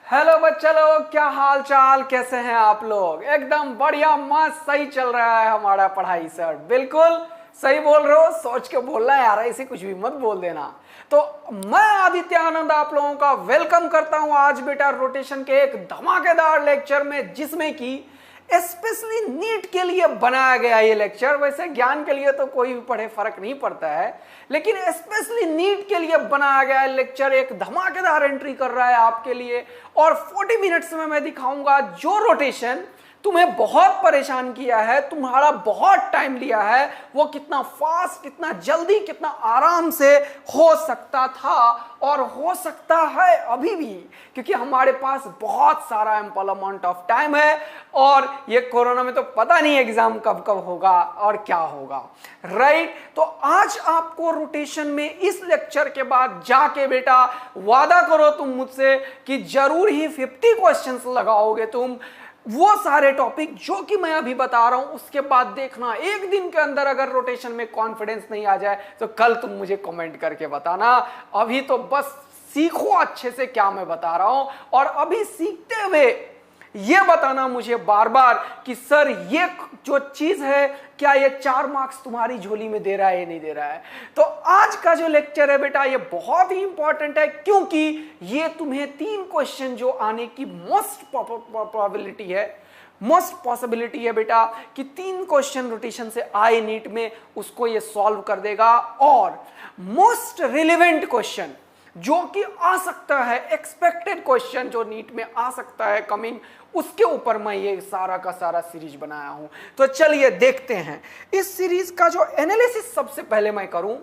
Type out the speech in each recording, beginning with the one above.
Hello बच्चा लोग, क्या हाल चाल, कैसे हैं आप लोग। एकदम बढ़िया, मस्त, सही चल रहा है हमारा पढ़ाई सर। बिल्कुल सही बोल रहे हो, सोच के बोलना है यार, ऐसे कुछ भी मत बोल देना। तो मैं आदित्य आनंद आप लोगों का वेलकम करता हूं आज बेटा रोटेशन के एक धमाकेदार लेक्चर में, जिसमें कि स्पेशली नीट के लिए बनाया गया ये लेक्चर। वैसे ज्ञान के लिए तो कोई भी पढ़े फर्क नहीं पड़ता है, लेकिन स्पेशली नीट के लिए बनाया गया लेक्चर एक धमाकेदार एंट्री कर रहा है आपके लिए। और 40 मिनट्स में मैं दिखाऊंगा जो रोटेशन तुम्हें बहुत परेशान किया है, तुम्हारा बहुत टाइम लिया है, वो कितना फास्ट, कितना जल्दी, कितना आराम से हो सकता था और हो सकता है अभी भी, क्योंकि हमारे पास बहुत सारा एम्पल अमाउंट ऑफ टाइम है। और ये कोरोना में तो पता नहीं एग्जाम कब कब होगा और क्या होगा, राइट। तो आज आपको रोटेशन में इस लेक्चर के बाद जाके बेटा वादा करो तुम मुझसे कि जरूर ही 50 क्वेश्चंस लगाओगे तुम, वो सारे टॉपिक जो कि मैं अभी बता रहा हूं। उसके बाद देखना, एक दिन के अंदर अगर रोटेशन में कॉन्फिडेंस नहीं आ जाए तो कल तुम मुझे कमेंट करके बताना। अभी तो बस सीखो अच्छे से क्या मैं बता रहा हूं, और अभी सीखते हुए ये बताना मुझे बार बार कि सर ये जो चीज है, क्या ये 4 मार्क्स तुम्हारी झोली में दे रहा है या नहीं दे रहा है। तो आज का जो लेक्चर है बेटा ये बहुत ही इंपॉर्टेंट है, क्योंकि ये तुम्हें 3 क्वेश्चन जो आने की मोस्ट पॉसिबिलिटी है बेटा कि 3 क्वेश्चन रोटेशन से आए नीट में, उसको ये सॉल्व कर देगा। और मोस्ट रिलेवेंट क्वेश्चन जो कि आ सकता है, एक्सपेक्टेड क्वेश्चन जो नीट में आ सकता है कमिंग, उसके ऊपर मैं ये सारा का सारा सीरीज बनाया हूं। तो चलिए देखते हैं इस सीरीज का जो एनालिसिस सबसे पहले मैं करूं,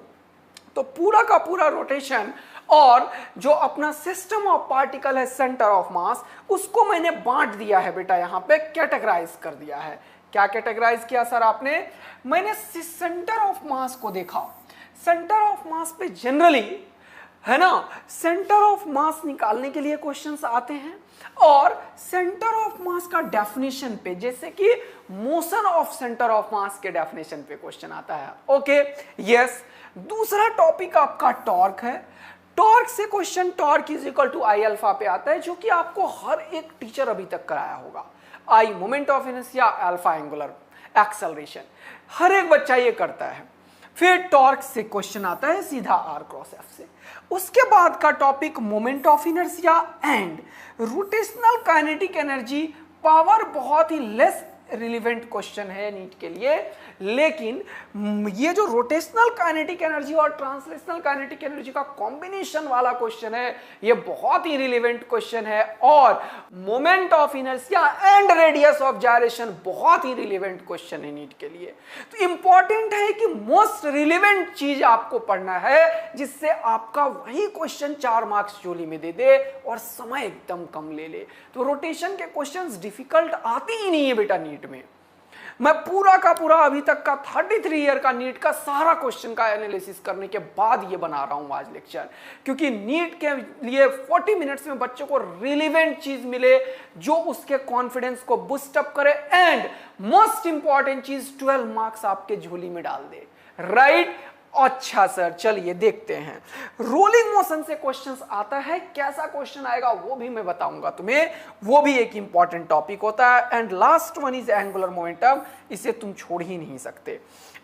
तो पूरा का पूरा रोटेशन और जो अपना सिस्टम ऑफ पार्टिकल है, सेंटर ऑफ मास, उसको मैंने बांट दिया है बेटा, यहां पे कैटेगराइज कर दिया है। क्या कैटेगराइज किया सर आपने? मैंने सेंटर ऑफ मास को देखा। सेंटर ऑफ मास पे जनरली है ना, सेंटर ऑफ मास निकालने के लिए क्वेश्चंस आते हैं, और सेंटर ऑफ मास का डेफिनेशन पे, जैसे कि motion of centre of mass के डेफिनेशन पे क्वेश्चन आता है। Okay, yes. दूसरा टॉपिक आपका टॉर्क है। टॉर्क से question torque is equal to I alpha पे आता है, जो कि आपको हर एक टीचर अभी तक कराया होगा। I moment of inertia, alpha angular acceleration, हर एक बच्चा ये करता है। फिर टॉर्क से क्वेश्चन आता है सीधा आर क्रॉस एफ से। उसके बाद का topic moment of inertia and rotational kinetic energy. Power बहुत ही लेस रिलेवेंट क्वेश्चन है नीट के लिए, लेकिन ये जो रोटेशनल काइनेटिक एनर्जी और ट्रांसलेशनल काइनेटिक एनर्जी का कॉम्बिनेशन वाला क्वेश्चन है, ये बहुत ही रिलेवेंट क्वेश्चन है। और moment of inertia and radius of gyration बहुत ही रिलेवेंट क्वेश्चन है नीट के लिए। तो इंपॉर्टेंट है कि मोस्ट रिलेवेंट चीज आपको पढ़ना है, जिससे आपका वही क्वेश्चन 4 मार्क्स झोली में दे दे और समय एकदम कम ले ले। तो रोटेशन के क्वेश्चंस डिफिकल्ट आते ही नहीं है बेटा नीट में। मैं पूरा का पूरा अभी तक का 33 ईयर का नीट का सारा क्वेश्चन का एनालिसिस करने के बाद ये बना रहा हूं आज लेक्चर, क्योंकि नीट के लिए 40 मिनट्स में बच्चों को रिलेवेंट चीज मिले जो उसके कॉन्फिडेंस को बूस्ट अप करे, एंड मोस्ट इंपॉर्टेंट चीज 12 मार्क्स आपके झोली में डाल दे, राइट। अच्छा सर, चलिए देखते हैं। रोलिंग मोशन से क्वेश्चंस आता है, कैसा क्वेश्चन आएगा वो भी मैं बताऊंगा तुम्हें, वो भी एक इंपॉर्टेंट टॉपिक होता है। And last one is angular momentum, इसे तुम छोड़ ही नहीं सकते।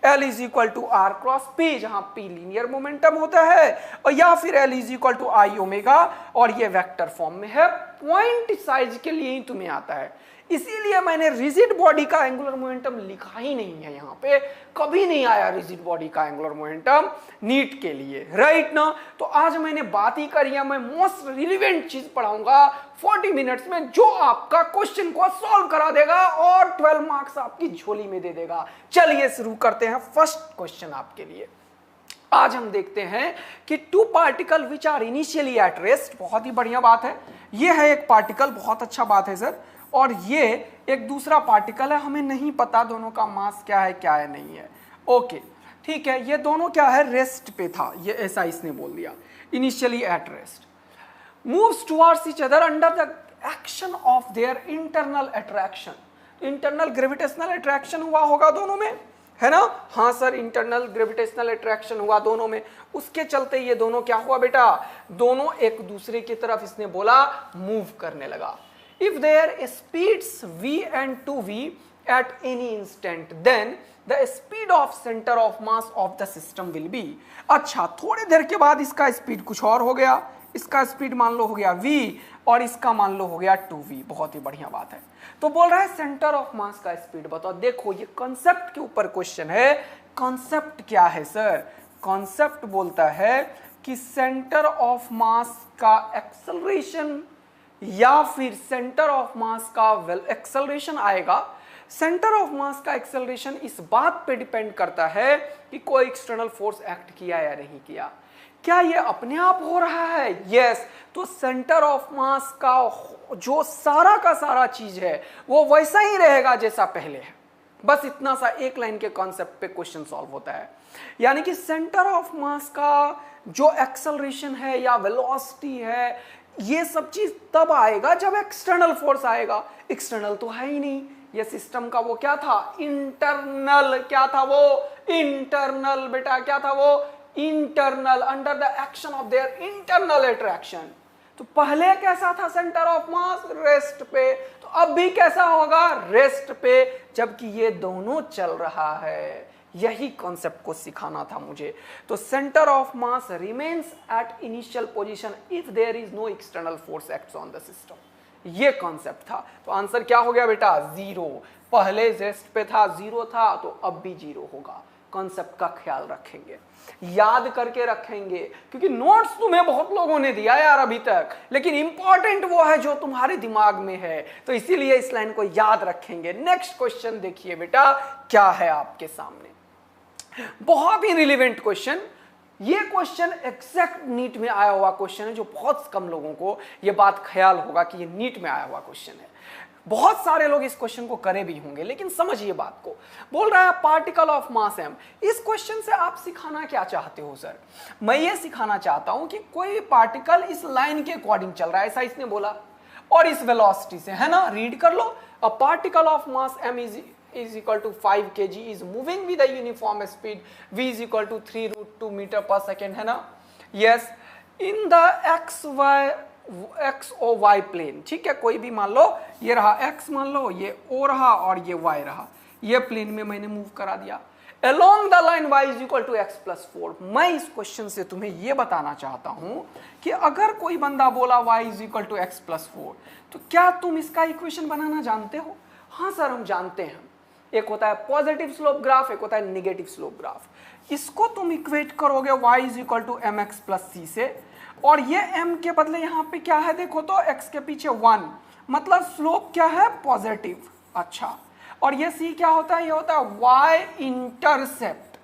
L is equal to r cross p, जहां P लीनियर मोमेंटम होता है, और या फिर L is equal to I omega, और ये वेक्टर फॉर्म में है। पॉइंट साइज के लिए ही तुम्हें आता है, इसीलिए मैंने रिजिड बॉडी का एंगुलर मोमेंटम लिखा ही नहीं है यहाँ पे। कभी नहीं आया रिजिड बॉडी का एंगुलर मोमेंटम नीट के लिए, राइट ना। तो आज मैंने बात ही करी है, मैं मोस्ट रिलेवेंट चीज पढ़ाऊंगा 40 मिनट्स में, जो आपका क्वेश्चन को सॉल्व करा देगा और 12 मार्क्स आपकी झोली में दे देगा। चलिए शुरू करते हैं फर्स्ट क्वेश्चन आपके लिए। आज हम देखते हैं कि 2 particle which are initially at rest. बहुत ही बढ़िया बात है, ये है एक पार्टिकल, बहुत अच्छा बात है सर। और ये एक दूसरा पार्टिकल है, हमें नहीं पता दोनों का मास क्या है नहीं है। ओके ठीक है, ये दोनों क्या है, रेस्ट पे था, ये ऐसा इसने बोल दिया, initially at rest, moves towards each other under the action of their internal attraction. Internal gravitational attraction हुआ होगा दोनों में, है ना। हाँ सर, इंटरनल ग्रेविटेशनल अट्रैक्शन हुआ दोनों में, उसके चलते ये दोनों क्या हुआ बेटा, दोनों एक दूसरे की तरफ इसने बोला मूव करने लगा। If their speeds v and 2v at any instant then the speed of center of mass of the system will be। अच्छा, थोड़ी देर के बाद इसका स्पीड कुछ और हो गया, इसका स्पीड मान लो हो गया v और इसका मान लो हो गया 2v। बहुत ही बढ़िया बात है। तो बोल रहा है सेंटर ऑफ मास का स्पीड बताओ। देखो ये कॉन्सेप्ट के ऊपर क्वेश्चन है। कॉन्सेप्ट क्या है सर, कॉन्सेप्ट बोलता है कि सेंटर ऑफ मास का एक्सेलरेशन या फिर सेंटर ऑफ मास का एक्सेलरेशन आएगा। सेंटर ऑफ मास का एक्सेलरेशन इस बात पे डिपेंड करता है कि कोई एक्सटर्नल फोर्स एक्ट किया या नहीं किया। क्या ये अपने आप हो रहा है? यस। तो सेंटर ऑफ मास का जो सारा का सारा चीज है वो वैसा ही रहेगा जैसा पहले है। बस इतना सा एक लाइन के कॉन्सेप्ट पे क्वेश्चन सॉल्व होता है। यानी कि सेंटर ऑफ मास का जो एक्सेलरेशन है या वेलोसिटी है, ये सब चीज तब आएगा जब एक्सटर्नल फोर्स आएगा। एक्सटर्नल तो है ही नहीं, ये सिस्टम का वो क्या था, इंटरनल। क्या था वो? इंटरनल बेटा। क्या था वो? Internal, under the action of their internal attraction. तो पहले कैसा था सेंटर ऑफ मास? रेस्ट पे। तो अब भी कैसा होगा? रेस्ट पे, जबकि ये दोनों चल रहा है। यही कॉन्सेप्ट को सिखाना था मुझे। तो centre of mass remains at initial position if there is no external force acts on the system. ये कॉन्सेप्ट था। तो आंसर क्या हो गया बेटा? 0। पहले रेस्ट पे था, 0 था, तो अब भी 0 होगा। कॉन्सेप्ट का ख्याल रखेंगे, याद करके रखेंगे, क्योंकि नोट्स तुम्हें बहुत लोगों ने दिया यार अभी तक, लेकिन इंपॉर्टेंट वो है जो तुम्हारे दिमाग में है। तो इसीलिए इस लाइन को याद रखेंगे। नेक्स्ट क्वेश्चन देखिए बेटा, क्या है आपके सामने। बहुत ही रिलेवेंट क्वेश्चन। ये क्वेश्चन एग्जैक्ट नीट में आया हुआ क्वेश्चन है, जो बहुत कम लोगों को ये बात ख्याल होगा कि ये नीट में आया हुआ क्वेश्चन है। बहुत सारे लोग इस क्वेश्चन को करे भी होंगे, लेकिन समझिए बात को। बोल रहा है पार्टिकल ऑफ मास m। इस क्वेश्चन से आप सिखाना क्या चाहते हो सर? मैं ये सिखाना चाहता हूं कि कोई पार्टिकल इस लाइन के अकॉर्डिंग चल रहा है, ऐसा इसने बोला, और इस वेलोसिटी से, है ना। रीड कर लो। A particle of mass m is equal to 5 kg is moving with a uniform speed v is equal to 3√2 meter per second, है ना। yes in the x o y plane. ठीक है, कोई भी मान लो, ये रहा x, मान लो ये o रहा और ये y रहा, ये प्लेन में मैंने मूव करा दिया। along the line y is equal to x plus 4। मैं इस क्वेश्चन से तुम्हें ये बताना चाहता हूं कि अगर कोई बंदा बोला y is equal to x plus 4, तो क्या तुम इसका इक्वेशन बनाना जानते हो? हाँ सर, हम जानते हैं। एक होता है पॉजिटिव स्लोप ग्राफ, एक होता है नेगेटिव स्लोप ग्राफ। इसको तुम इक्वेट करोगे y is equal to mx plus c से, और ये m के बदले यहाँ पे क्या है देखो तो, x के पीछे 1, मतलब स्लोप क्या है? पॉजिटिव। अच्छा, और ये c क्या होता है? ये होता है y इंटरसेप्ट।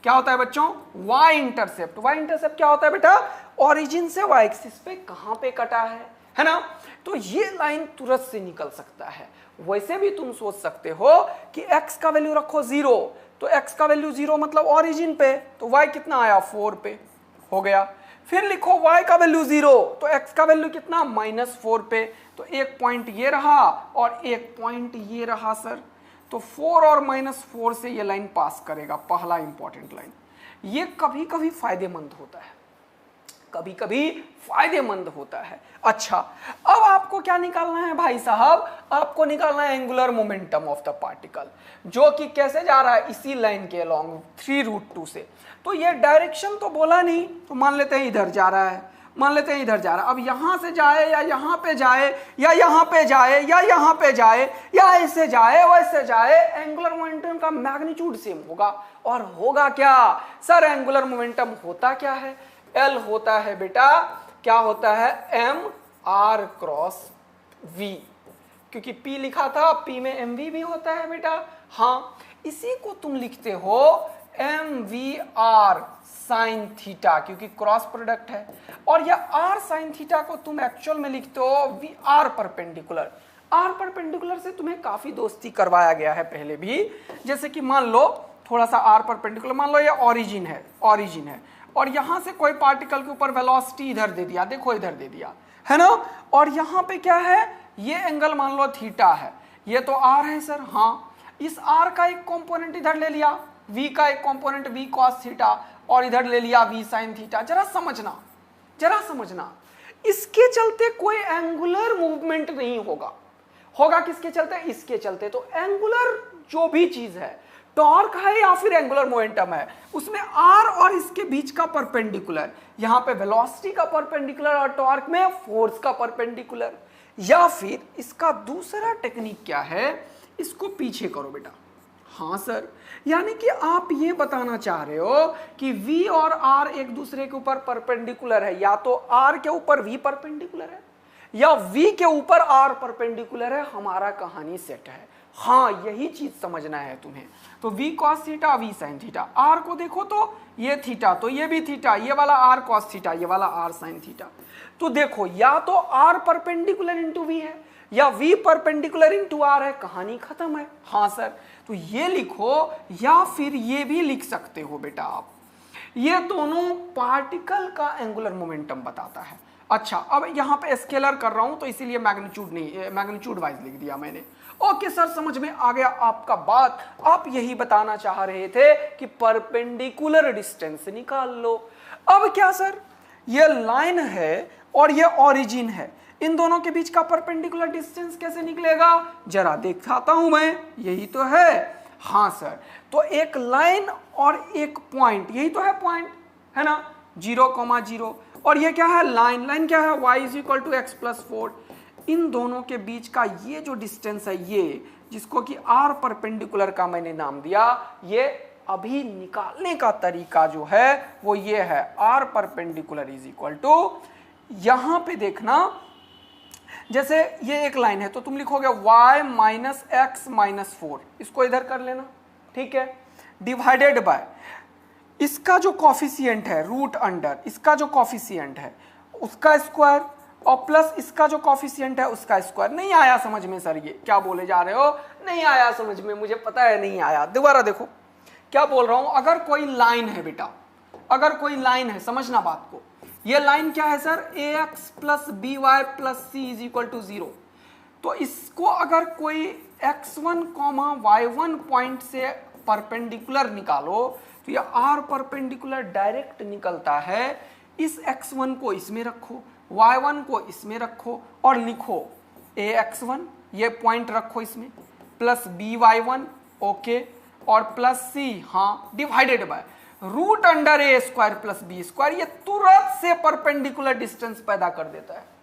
क्या होता है बच्चों? y intercept. y इंटरसेप्ट क्या होता है बेटा? ओरिजिन से y एक्सिस पे कहाँ पे कटा है ना। तो ये लाइन तुरंत से निकल सकता है। वैसे भी तुम सोच सकते हो कि x का वैल्यू रखो 0, तो x का वैल्यू 0 मतलब ओरिजिन पे, तो y कितना आया? 4 पे, हो गया। फिर लिखो y का वैल्यू 0, तो x का वैल्यू कितना? -4 पे, तो एक पॉइंट ये रहा और एक पॉइंट ये रहा सर। तो 4 और -4 से ये लाइन पास करेगा, पहला इंपॉर्टेंट लाइन। ये कभी कभी फायदेमंद होता है, कभी कभी फायदेमंद होता है। अच्छा, अब आपको क्या निकालना है भाई साहब? आपको निकालना है angular momentum of the particle, जो कि कैसे जा रहा है? इसी लाइन के अलोंग 3√2 से। तो ये डायरेक्शन तो बोला नहीं, तो मान लेते हैं इधर जा रहा है, मान लेते हैं इधर जा रहा है। अब यहां से जाए या यहां पे जाए या यहां पे जाए या यहां पे जाए या ऐसे जाए वैसे जाए, एंगुलर मोमेंटम का मैग्नीट्यूड सेम होगा। और होगा क्या सर? एंगुलर मोमेंटम होता क्या है? L होता है बेटा, क्या होता है? mr cross v। क्योंकि P लिखा था, P में mv भी होता है बेटा। हाँ, इसी को तुम लिखते हो mvr साइन थीटा, क्योंकि क्रॉस प्रोडक्ट है। और यह r साइन थीटा को तुम एक्चुअल में लिखते हो vr परपेंडिकुलर। r परपेंडिकुलर से तुम्हें काफी दोस्ती करवाया गया है पहले भी। जैसे कि मान लो थोड़ा सा r परपेंडिकुलर, मान लो ये ओरिजिन है, और यहां से कोई पार्टिकल के ऊपर वेलोसिटी इधर दे दिया, देखो इधर दे दिया, है ना। और यहां पे क्या है? ये एंगल मान लो थीटा है, ये तो r है सर। हाँ, इस r का एक कंपोनेंट इधर ले लिया, v का एक कंपोनेंट v cos थीटा और इधर ले लिया v sin थीटा। जरा समझना इसके चलते कोई एंगुलर मूवमेंट नहीं होगा किसके चलते? इसके चलते। तो एंगुलर जो भी चीज है, टॉर्क है या फिर एंगुलर मोमेंटम है, उसमें r और इसके बीच का परपेंडिकुलर, यहां पे वेलोसिटी का परपेंडिकुलर और टॉर्क में फोर्स का परपेंडिकुलर। या फिर इसका दूसरा टेक्निक क्या है, इसको पीछे करो बेटा। हाँ सर, यानी कि आप ये बताना चाह रहे हो कि v और r एक दूसरे के ऊपर परपेंडिकुलर है, या तो r के ऊपर v परपेंडिकुलर है या v के ऊपर r परपेंडिकुलर है, हमारा कहानी सेट है। हाँ, यही चीज समझना है तुम्हें। तो v cos theta v sin theta, r को देखो तो ये थीटा, तो ये भी थीटा, ये वाला r cos थीटा, ये वाला r sin थीटा। तो देखो, या तो r परपेंडिकुलर इंटू v है या v परपेंडिकुलर इंटू r है, कहानी खत्म है। हाँ सर, तो ये लिखो, या फिर ये भी लिख सकते हो बेटा आप, ये दोनों पार्टिकल का एंगुलर मोमेंटम बताता है। अच्छा, अब यहां पे स्केलर कर रहा हूं तो इसीलिए मैग्नीट्यूड नहीं, मैग्नीट्यूड वाइज लिख दिया मैंने। ओके सर, समझ में आ गया आपका बात। आप यही बताना चाह रहे थे कि परपेंडिकुलर डिस्टेंस निकाल लो। अब क्या सर, ये लाइन है और ये ओरिजिन है, इन दोनों के बीच का परपेंडिकुलर डिस्टेंस कैसे निकलेगा? जरा दिखाता हूं मैं, यही तो है। हाँ सर, तो एक लाइन और एक पॉइंट, यही तो है पॉइंट, है ना, 0,0, और ये क्या है? लाइन क्या है? y = x+4। इन दोनों के बीच का ये जो डिस्टेंस है, ये जिसको कि r परपेंडिकुलर का मैंने नाम दिया, ये अभी निकालने का तरीका जो है वो ये है, r परपेंडिकुलर = यहां पे देखना, जैसे ये एक लाइन है तो तुम लिखोगे y - x - 4, इसको इधर कर लेना, ठीक है, डिवाइडेड बाय इसका जो कॉफिशिएंट है रूट अंडर, इसका जो कॉफिशिएंट है उसका स्क्वायर, और प्लस इसका जो कॉफिशिएंट है उसका स्क्वायर। नहीं आया समझ में सर? ये क्या बोले जा रहे हो? नहीं आया समझ में, मुझे पता है नहीं आया। दोबारा देखो क्या बोल रहा हूं। अगर कोई लाइन है बेटा, अगर कोई लाइन है, समझना बात को, ये लाइन क्या है सर? ax + by + c = 0। तो इसको अगर कोई x1, y1 पॉइंट से परपेंडिकुलर निकालो तो ये r परपेंडिकुलर डायरेक्ट निकलता है। इस x1 को इसमें रखो, y1 को इसमें रखो और लिखो ax1, ये पॉइंट रखो इसमें, प्लस by1, ओके, और प्लस c, हाँ, divided by root under a² + b²। ये तुरंत से परपेंडिकुलर डिस्टेंस पैदा कर देता है,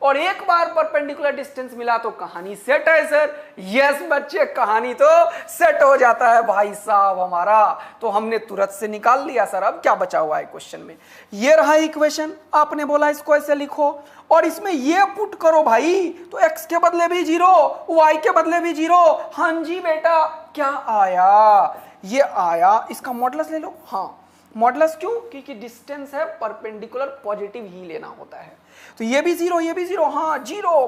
और एक बार परपेंडिकुलर डिस्टेंस मिला तो कहानी सेट है सर। यस बच्चे, कहानी तो सेट हो जाता है भाई साहब हमारा। तो हमने तुरंत से निकाल लिया सर। अब क्या बचा हुआ है क्वेश्चन में? ये रहा इक्वेशन, आपने बोला इसको ऐसे लिखो और इसमें ये पुट करो भाई, तो x के बदले भी 0, y के बदले भी 0। हाँ जी बेटा, क्या आया? ये आया, इसका मॉडुलस ले लो। हाँ, मॉडुलस क्यों? क्योंकि डिस्टेंस है परपेंडिकुलर, पॉजिटिव ही लेना होता है। तो ये भी 0, ये भी 0, हाँ, 0 -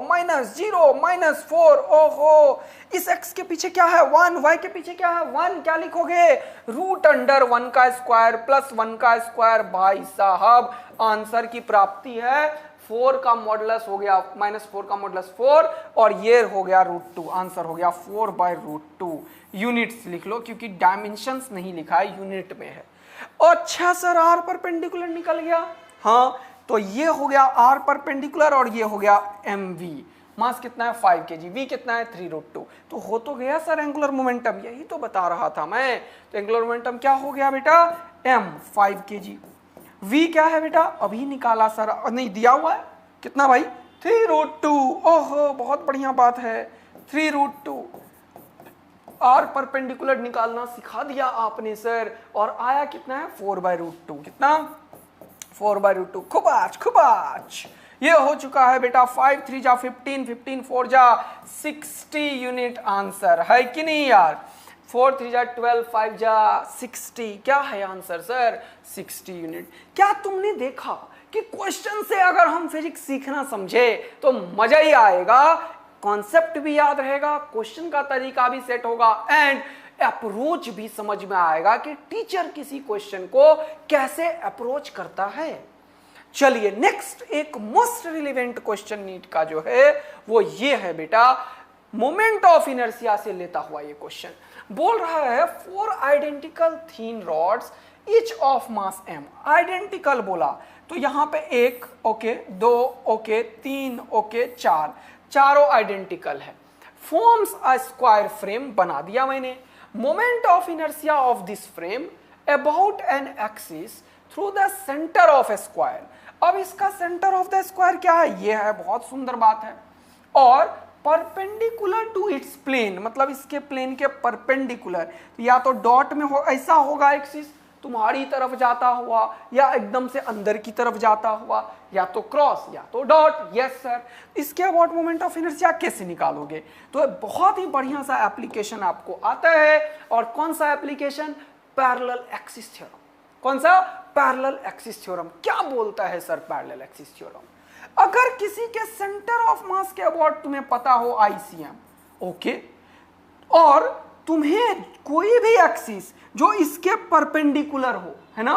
0 - 4। ओहो, इस x के पीछे क्या है? 1, y के पीछे क्या है? 1। क्या लिखोगे? रूट अंडर 1 का स्क्वायर प्लस 1 का स्क्वायर। भाई साहब, आंसर की प्राप्ति है 4 का मॉडुलस हो गया, -4 का मॉडुलस 4, और ये हो गया √2। आंसर हो गया 4/√2। यूनिट्स लिख लो क्योंकि डायमेंशंस नहीं लिखा है, यूनिट में है। अच्छा सर, r परपेंडिकुलर निकल गया। हाँ, तो ये हो गया r परपेंडिकुलर और ये हो गया mv। मास कितना है? 5 kg। v कितना है? 3√2। तो हो तो गया सर एंगुलर मोमेंटम, यही तो बता रहा था मैं। तो एंगुलर मोमेंटम क्या हो गया बेटा? m 5 kg। v क्या है बेटा? अभी निकाला सर, नहीं दिया हुआ है। कितना भाई? 3√2। ओहो, बहुत बढ़िया बात है, 3√2। r परपेंडिकुलर निकालना सिखा दिया आपने सर, और आया कितना है? 4/√2। कितना? 4/√2। खुबाच। ये हो चुका है बेटा 5 3 जा 15, 15 4 जा 60 यूनिट आंसर है कि नहीं यार? 4 3 जा 12, 5 जा 60। क्या है आंसर सर? 60 यूनिट। क्या तुमने देखा कि क्वेश्चन से अगर हम फिजिक्स सीखना समझे तो मजा ही आएगा, कॉन्सेप्ट भी याद रहेगा, क्वेश्चन का तरीका भी सेट होगा, एंड अप्रोच भी समझ में आएगा कि टीचर किसी क्वेश्चन को कैसे अप्रोच करता है। चलिए नेक्स्ट एक मोस्ट रिलेवेंट क्वेश्चन नीट का जो है वो ये है बेटा, मोमेंट ऑफ इनर्शिया से लेता हुआ ये क्वेश्चन। बोल रहा है 4 identical thin rods each of mass m। Identical बोला तो यहां पे 1 ओके, 2 ओके, 3 ओके, 4, चारों आइडेंटिकल है। फॉर्म्स अ स्क्वायर फ्रेम, बना दिया मैंने। Moment of inertia of this frame about an axis through the centre of A square. अब इसका सेंटर ऑफ द स्क्वायर क्या है, ये है, बहुत सुंदर बात है। और परपेंडिकुलर टू इट्स प्लेन, मतलब इसके प्लेन के परपेंडिकुलर, या तो डॉट में हो, ऐसा होगा एक्सिस तुम्हारी तरफ जाता हुआ, या एकदम से अंदर की तरफ जाता हुआ, या तो क्रॉस या तो डॉट। Yes sir. इसके अबाउट मोमेंट ऑफ इनर्शिया कैसे निकालोगे, तो बहुत ही बढ़िया सा एप्लीकेशन आपको आता है। और कौन सा एप्लीकेशन, पैरेलल एक्सिस थ्योरम। कौन सा, पैरेलल एक्सिस थ्योरम। क्या बोलता है सर पैरेलल एक्सिस थ्योरम, अगर किसी के सेंटर ऑफ मास के अबाउट तुम्हें पता हो आईसीएम, ओके, और तुम्हें कोई भी एक्सिस जो इसके परपेंडिकुलर हो, है ना,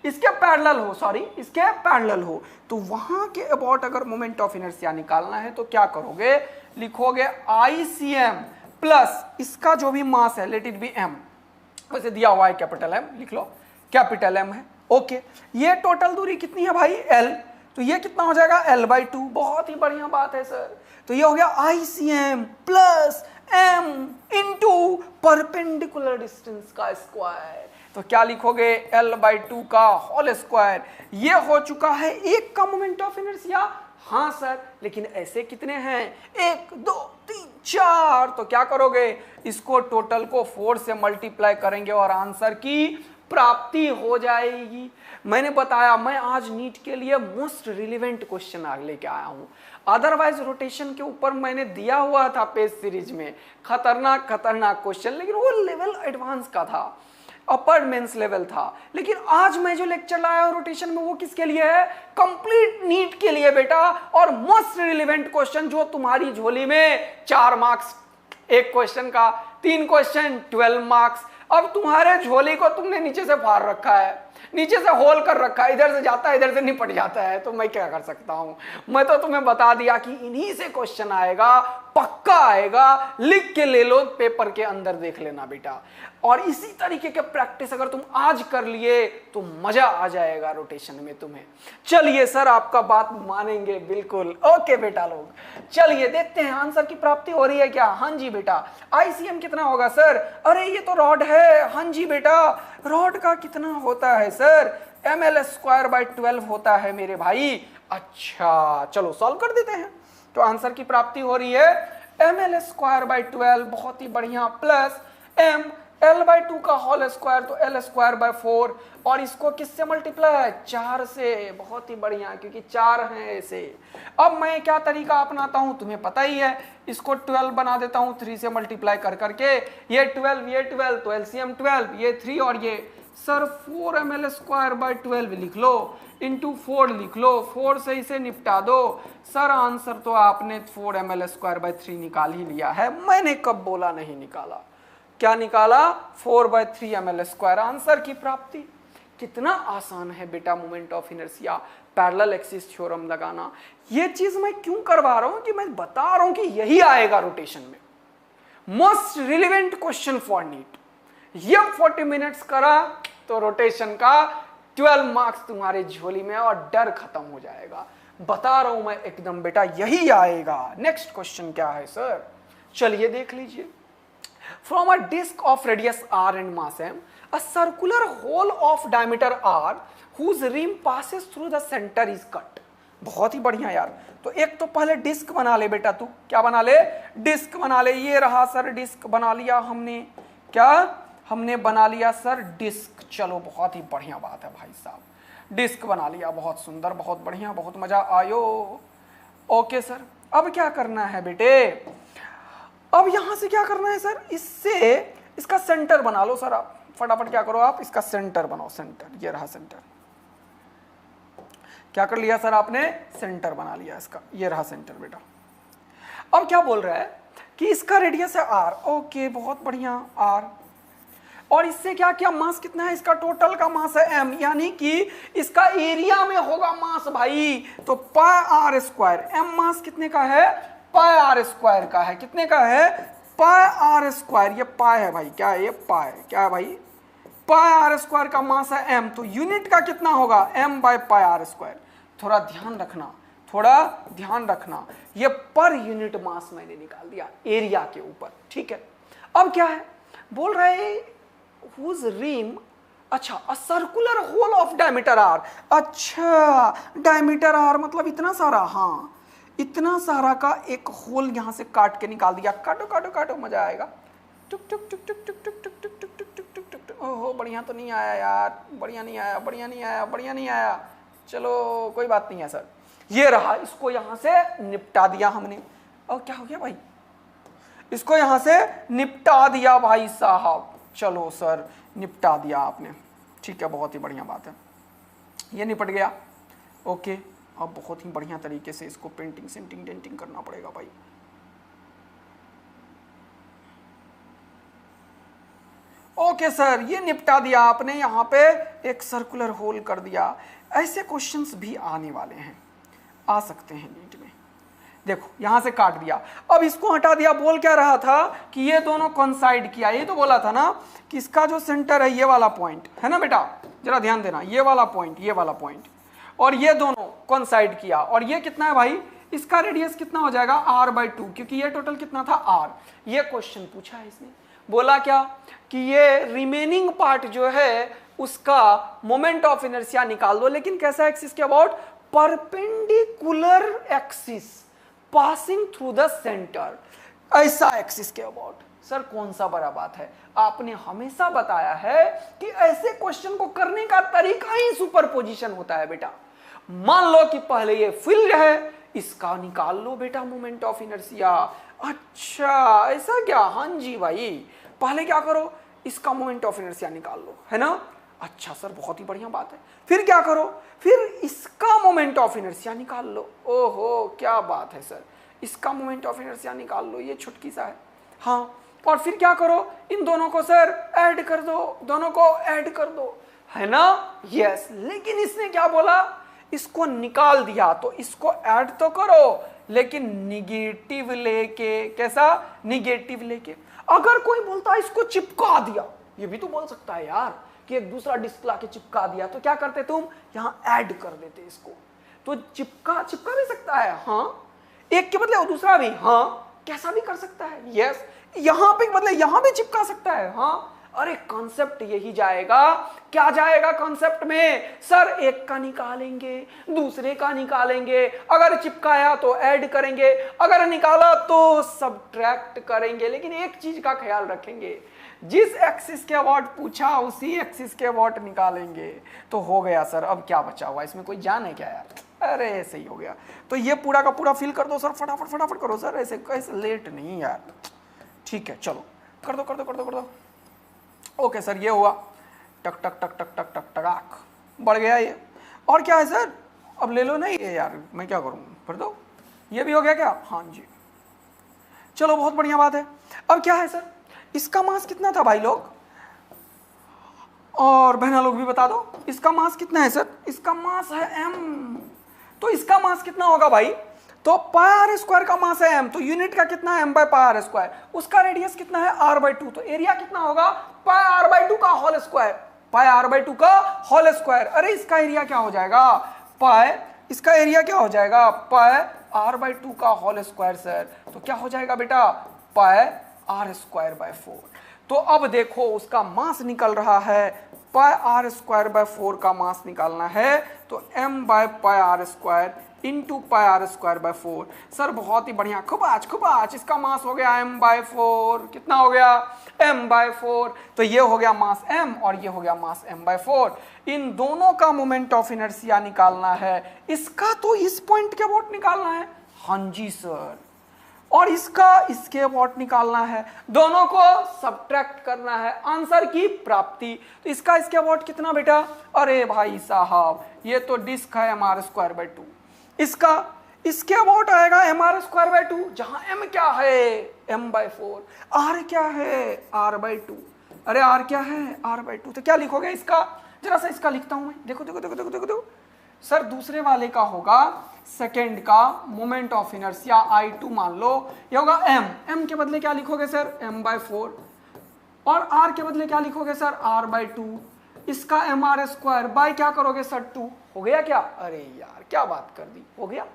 इसके पैरेलल हो, सॉरी इसके पैरेलल हो, तो वहां के अबाउट अगर मोमेंट ऑफ इनर्शिया निकालना है तो क्या करोगे, लिखोगे आईसीएम प्लस इसका जो भी मास है, लेट इट बी एम, वैसे दिया हुआ है कैपिटल एम, लिख लो कैपिटल एम है, ओके। ये टोटल दूरी कितनी है भाई, एल, तो ये कितना हो जाएगा, L/2। बहुत ही बढ़िया बात है सर। तो ये हो गया ICM plus M into perpendicular distance का स्क्वायर। तो क्या लिखोगे, L/2 का होल स्क्वायर। ये हो चुका है एक का मोमेंट ऑफ इनर्शिया। हाँ सर, लेकिन ऐसे कितने हैं, 1 2 3 4। तो क्या करोगे, इसको टोटल को 4 से मल्टीप्लाई करेंगे और आंसर की प्राप्ति हो जाएगी। मैंने बताया मैं आज नीट के लिए मोस्ट रिलेवेंट क्वेश्चन आगे लेके आया हूं। अदरवाइज रोटेशन के ऊपर मैंने दिया हुआ था पेज सीरीज में खतरनाक क्वेश्चन, लेकिन वो लेवल एडवांस का था, अपर मेंस लेवल था। लेकिन आज मैं जो लेक्चर लाया हूं रोटेशन में, वो किसके लिए है, कंप्लीट नीट के लिए बेटा। और मोस्ट रिलेवेंट क्वेश्चन जो तुम्हारी झोली में 4 मार्क्स एक क्वेश्चन का, 3 क्वेश्चन 12 मार्क्स। अब तुम्हारे झोली को तुमने नीचे से फाड़ रखा है, नीचे से होल कर रखा है, इधर से जाता है इधर से निपट जाता है, तो मैं क्या कर सकता हूं। मैं तो तुम्हें बता दिया कि इन्हीं से क्वेश्चन आएगा, पक्का आएगा, लिख के ले लो, पेपर के अंदर देख लेना बेटा। और इसी तरीके के प्रैक्टिस अगर तुम आज कर लिए तो मजा आ जाएगा रोटेशन में तुम्हें। चलिए सर, आपका बात मानेंगे बिल्कुल, ओके बेटा लोग। चलिए देखते हैं आंसर की प्राप्ति हो रही है क्या। हाँ जी बेटा। आईसीएम कितना होगा सर, अरे ये तो रॉड है। हाँ जी बेटा, रॉड का कितना होता है सर, ml²/12 होता है मेरे भाई। अच्छा चलो सॉल्व कर देते हैं। तो आंसर की प्राप्ति हो रही है ml²/12, बहुत ही बढ़िया, प्लस m L/2 का होल स्क्वायर, तो L²/4, और इसको किससे मल्टीप्लाई, 4 से। बहुत ही बढ़िया, क्योंकि 4 हैं ऐसे। अब मैं क्या तरीका अपनाता हूं तुम्हें पता ही है, इसको 12 बना देता हूं 3 से मल्टीप्लाई कर करके। ये 12 ये 12, तो LCM 12, ये 3 और ये सर 4ml²/12 लिख लो, इंटू 4 लिख लो, 4 से इसे निपटा दो सर। आंसर तो आपने 4ml²/3 निकाल ही लिया है, मैंने कब बोला नहीं निकाला। क्या निकाला, 4/3 ml²। आंसर की प्राप्ति। कितना आसान है बेटा moment of inertia parallel axis theorem लगाना। ये चीज मैं क्यों करवा रहा हूं कि मैं बता रहा हूं कि यही आएगा रोटेशन में, most relevant question for NEET. ये 40 मिनट्स करा तो रोटेशन का 12 मार्क्स तुम्हारे झोली में और डर खत्म हो जाएगा। बता रहा हूं मैं एकदम बेटा, यही आएगा। नेक्स्ट क्वेश्चन क्या है सर, चलिए देख लीजिए। From a disk of radius r and mass m, a circular hole of diameter r whose rim passes through the center is cut। बहुत ही बढ़िया यार। तो एक तो पहले डिस्क बना ले बेटा, तू क्या बना ले, डिस्क बना ले। ये रहा सर, डिस्क बना लिया हमने। क्या हमने बना लिया सर, डिस्क। चलो बहुत ही बढ़िया बात है भाई साहब, डिस्क बना लिया, बहुत सुंदर, बहुत बढ़िया, बहुत मजा आयो। ओके सर, अब क्या करना है बेटे, अब यहां से क्या करना है सर, इससे इसका सेंटर बना लो सर। आप फटाफट क्या करो, आप इसका सेंटर बनाओ, सेंटर। ये रहा सेंटर। क्या कर लिया सर आपने, सेंटर बना लिया इसका। ये रहा सेंटर बेटा। अब क्या बोल रहा है कि इसका रेडियस है r, ओके बहुत बढ़िया, r। और इससे क्या किया, मास कितना है इसका, टोटल का मास है m, यानी कि इसका एरिया में होगा मास भाई। तो πr², m मास कितने का है, πr² का है। कितने का है, पाई आर स्क्वायर, ये पाई है भाई, क्या है ये पाई, क्या है भाई पाई आर स्क्वायर का मास है m, तो यूनिट का कितना होगा m by pi r square. थोड़ा ध्यान रखना, थोड़ा ध्यान रखना, ये पर यूनिट मास मैंने निकाल दिया एरिया के ऊपर, ठीक है। अब क्या है बोल रहे हुज रिम, अच्छा a circular hole of diameter r, अच्छा डायमीटर आर मतलब इतना सारा, हाँ इतना सारा का एक होल यहां से काट के निकाल दिया, काटो काटो काटो मजा आएगा, टुक टुक टुक टुक टुक टुक टुक टुक टुक टुक टुक टुक टुक, ओहो बढ़िया तो नहीं आया यार, बढ़िया नहीं आया, बढ़िया नहीं आया, बढ़िया नहीं आया, चलो कोई बात नहीं है सर, ये रहा, इसको यहां से निपटा दिया हमने। और क्या हो गया भाई, इसको यहां से निपटा दिया भाई साहब, चलो सर निपटा दिया आपने, ठीक है बहुत ही बढ़िया बात है, ये निपट गया, ओके। अब बहुत ही बढ़िया तरीके से इसको पेंटिंग सेंटिंग डेंटिंग करना पड़ेगा भाई। ओके सर ये निपटा दिया आपने, यहां पे एक सर्कुलर होल कर दिया। ऐसे क्वेश्चंस भी आने वाले हैं, आ सकते हैं नीट में। देखो यहां से काट दिया, अब इसको हटा दिया, बोल क्या रहा था कि ये दोनों कॉन्साइड किया, ये तो बोला था ना कि इसका जो सेंटर है ये वाला पॉइंट है ना बेटा, जरा ध्यान देना, ये वाला पॉइंट, ये वाला पॉइंट, और ये दोनों कॉन्साइड किया, और ये कितना है भाई, इसका रेडियस कितना हो जाएगा r/2, क्योंकि ये टोटल कितना था r। ये क्वेश्चन पूछा है इसने, बोला क्या कि ये रिमेनिंग पार्ट जो है उसका मोमेंट ऑफ इनर्शिया निकाल दो, लेकिन कैसा एक्सिस के about, perpendicular axis passing through the centre, ऐसा एक्सिस के अबाउट। सर कौन सा बड़ा बात है, आपने हमेशा बताया है कि ऐसे क्वेश्चन को करने का तरीका ही सुपरपोजिशन होता है बेटा। मान लो कि पहले ये फील्ड है, इसका निकाल लो बेटा मोमेंट ऑफ इनर्शिया। अच्छा ऐसा क्या, हाँ जी भाई, पहले क्या करो, इसका मोमेंट ऑफ इनर्शिया निकाल लो, है ना। अच्छा सर बहुत ही बढ़िया बात है, फिर क्या करो, फिर इसका मोमेंट ऑफ इनर्शिया निकाल लो। ओहो क्या बात है सर, इसका मोमेंट ऑफ इनर्शिया निकाल लो, ये छुटकी सा है, हाँ। और फिर क्या करो, इन दोनों को सर ऐड कर दो, दोनों को ऐड कर दो, है ना, यस। लेकिन इसने क्या बोला, इसको निकाल दिया, तो इसको ऐड तो करो लेकिन निगेटिव लेके, कैसा, निगेटिव लेके। अगर कोई बोलता है इसको चिपका दिया, ये भी तो बोल सकता है यार कि एक दूसरा डिस्क लाके चिपका दिया, तो क्या करते तुम, यहां ऐड कर देते इसको, तो चिपका भी सकता है, हाँ, एक के बदले वो दूसरा भी, हाँ, कैसा भी कर सकता है, यस। यहां पे बदले यहां भी चिपका सकता है, हाँ। अरे कॉन्सेप्ट यही जाएगा, क्या जाएगा कॉन्सेप्ट में, सर एक का निकालेंगे, दूसरे का निकालेंगे, अगर चिपकाया तो ऐड करेंगे, अगर निकाला तो सबट्रैक्ट करेंगे, लेकिन एक चीज का ख्याल रखेंगे, जिस एक्सिस के अबाउट पूछा उसी एक्सिस के अबाउट निकालेंगे। तो हो गया सर, अब क्या बचा हुआ, इसमें कोई जान है क्या यार, अरे ऐसे ही हो गया। तो ये पूरा का पूरा फिल कर दो सर, फटाफट फटाफट करो सर, ऐसे कैसे लेट नहीं यार, ठीक है चलो कर दो कर दो कर दो कर दो। ओके सर ये हुआ, टक टक टक टक टक टक टकाक बढ़ गया ये। और क्या है सर, अब ले लो, नहीं ये यार मैं क्या करूँ, कर दो, ये भी हो गया क्या, हाँ जी चलो बहुत बढ़िया बात है। अब क्या है सर, इसका मास कितना था भाई लोग, और बहना लोग भी बता दो, इसका मास कितना है सर, इसका मास है m, तो इसका मास कितना होगा भाई, तो पाई आर स्क्वायर का मास है m, तो यूनिट का कितना है m by pi r square, उसका रेडियस कितना है r/2, तो एरिया कितना होगा पाई r/2 का होल स्क्वायर, पाई r/2 का होल स्क्वायर। अरे इसका एरिया क्या हो जाएगा, पाई, इसका एरिया क्या हो जाएगा, पाई r/2 का होल स्क्वायर सर, तो क्या हो जाएगा बेटा, पाई r²/4। तो अब देखो उसका मास निकल रहा है, पाई r²/4 का मास निकालना है, तो m by pi r² into pi r²/4। Sir बहुत ही बढ़िया, खूब आज इसका मास हो गया m/4, कितना हो गया m/4, तो ये हो गया मास m और ये हो गया मास m/4। इन दोनों का मोमेंट ऑफ इनर्शिया निकालना है, इसका तो इस पॉइंट के अबाउट निकालना है, हाँ जी सर, और इसका इसके अबाउट निकालना है, दोनों को सबट्रैक्ट करना है, आंसर की प्राप्ति। तो इसका इसके अबाउट कितना बेटा, अरे भाई साहब ये तो डिस्क है mr²/2, इसका इसके अबाउट आएगा mr²/2, जहां m क्या है m/4, r क्या है r/2, अरे r क्या है r/2, तो क्या लिखोगे इसका, जरा सा इसका लिखता हूं मैं, देखो देखो देखो देखो देखो देखो, सर दूसरे वाले का होगा सेकेंड का मोमेंट ऑफ इनर्शिया I2 मान लो, ये होगा m के बदले क्या लिखोगे सर m/4, और r के बदले क्या लिखोगे सर r/2, इसका mr² बाय क्या करोगे सर 2, हो गया क्या? अरे यार क्या बात कर दी, हो गया।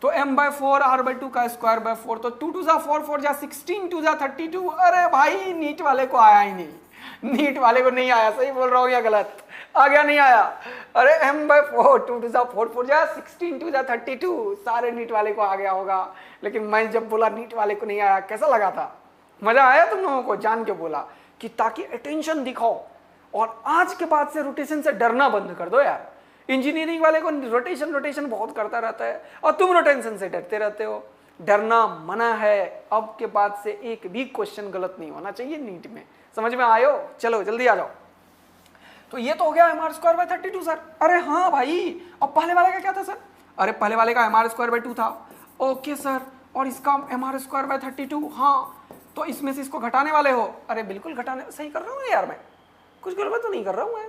तो m/4 r/2 का स्क्वायर बाय 4, तो 2 2 जा 4 4 जा 16 2 जा 32। अरे भाई नीट वाले को आया ही नहीं, नीट वाले को नहीं आया, सही बोल रहा हूँ या गलत? आ गया नहीं आया? अरे m/4 2 2 जा 4 4 जा 16 2 जा 32, सारे नीट वाले को आ गया होगा। लेकिन मैं जब बोला नीट वाले को नहीं आया, कैसा लगा था? मजा आया तुम लोगों को? जान के बोला कि ताकि अटेंशन दिखाओ, और आज के बाद से रोटेशन से डरना बंद कर दो यार। इंजीनियरिंग वाले को रोटेशन बहुत करता रहता है, और तुम रोटेशन से डरते रहते हो। डरना मना है, अब के बाद से एक भी क्वेश्चन गलत नहीं होना चाहिए नीट में। समझ में आयो? चलो जल्दी आ जाओ। तो ये तो हो गया mr²/32 सर। अरे हाँ भाई, अब पहले वाले का क्या था सर? अरे पहले वाले का mr²/2 था। ओके सर, और इसका mr²/32। हाँ, तो इसमें से इसको घटाने वाले हो? अरे बिल्कुल घटाने, सही कर रहा हूँ यार, मैं कुछ गलत तो नहीं कर रहा हूँ मैं।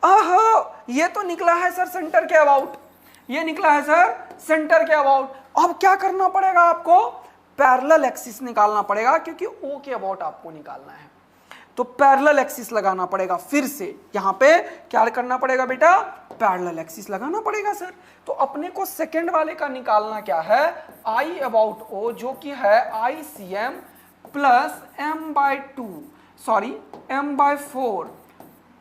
आहो, ये तो निकला है सर सेंटर के अबाउट, ये निकला है सर सेंटर के अबाउट। अब क्या करना पड़ेगा आपको? पैरेलल एक्सिस निकालना पड़ेगा, क्योंकि ओ के अबाउट आपको निकालना है। तो पैरेलल एक्सिस लगाना पड़ेगा, फिर से यहां पे क्या करना पड़ेगा बेटा? पैरेलल एक्सिस लगाना पड़ेगा सर। तो अपने को सेकंड वाले का निकालना क्या है? I अबाउट O, जो कि है ICM plus m/2, sorry m/4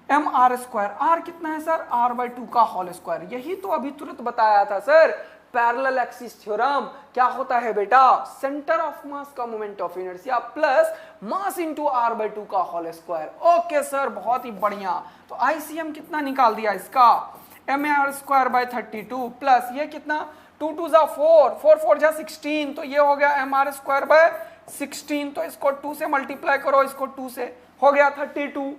mr²। r कितना है सर? r/2 का होल स्क्वायर। यही तो अभी तुरंत बताया था सर, पैरेलल एक्सिस थ्योरम। क्या होता है बेटा? सेंटर ऑफ मास का moment of inertia plus mass into r/2 का होल स्क्वायर। ओके सर, बहुत ही बढ़िया। तो ICM कितना निकाल दिया इसका? mr²/32 प्लस ये कितना? 2 2 जा 4 4 4 जा 16, तो ये हो गया mr²/16। तो इसको 2 से मल्टीप्लाई करो, इसको 2 से, हो गया 32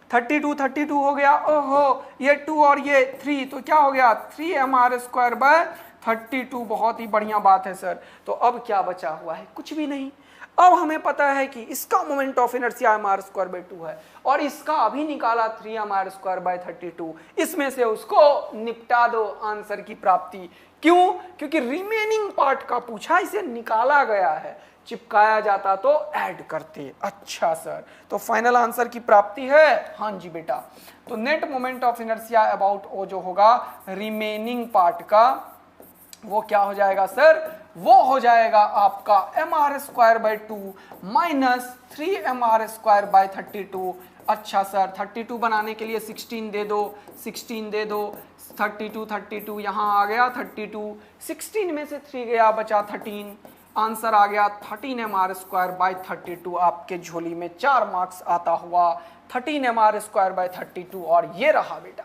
32 हो गया। ओहो, ये 2 और ये 3, तो क्या हो गया? 3mr²/32। बहुत ही बढ़िया बात है सर। तो अब क्या बचा हुआ है? कुछ भी नहीं। अब हमें पता है कि इसका मोमेंट ऑफ इनर्शिया mr²/2 है, और इसका अभी निकाला 3mr²/32। इसमें से उसको निपटा दो, आंसर की प्राप्ति। क्यों? क्योंकि रिमेनिंग पार्ट का पूछा, इसे निकाला गया है, चिपकाया जाता तो ऐड करते। अच्छा सर, तो फाइनल आंसर की प्राप्ति है? हाँ जी बेटा। तो net moment of inertia about O जो होगा रिमेनिंग पार्ट का, वो क्या हो जाएगा सर? वो हो जाएगा आपका mr²/2 माइनस 3mr²/32। अच्छा सर, 32 बनाने के लिए 16 दे दो, 16 दे दो, 32 यहाँ आ गया 32, 16 में से 3 गया, बचा 13। आंसर आ गया 13mr²/32। आपके झोली में 4 मार्क्स आता हुआ 13mr²/32। और ये रहा बेटा।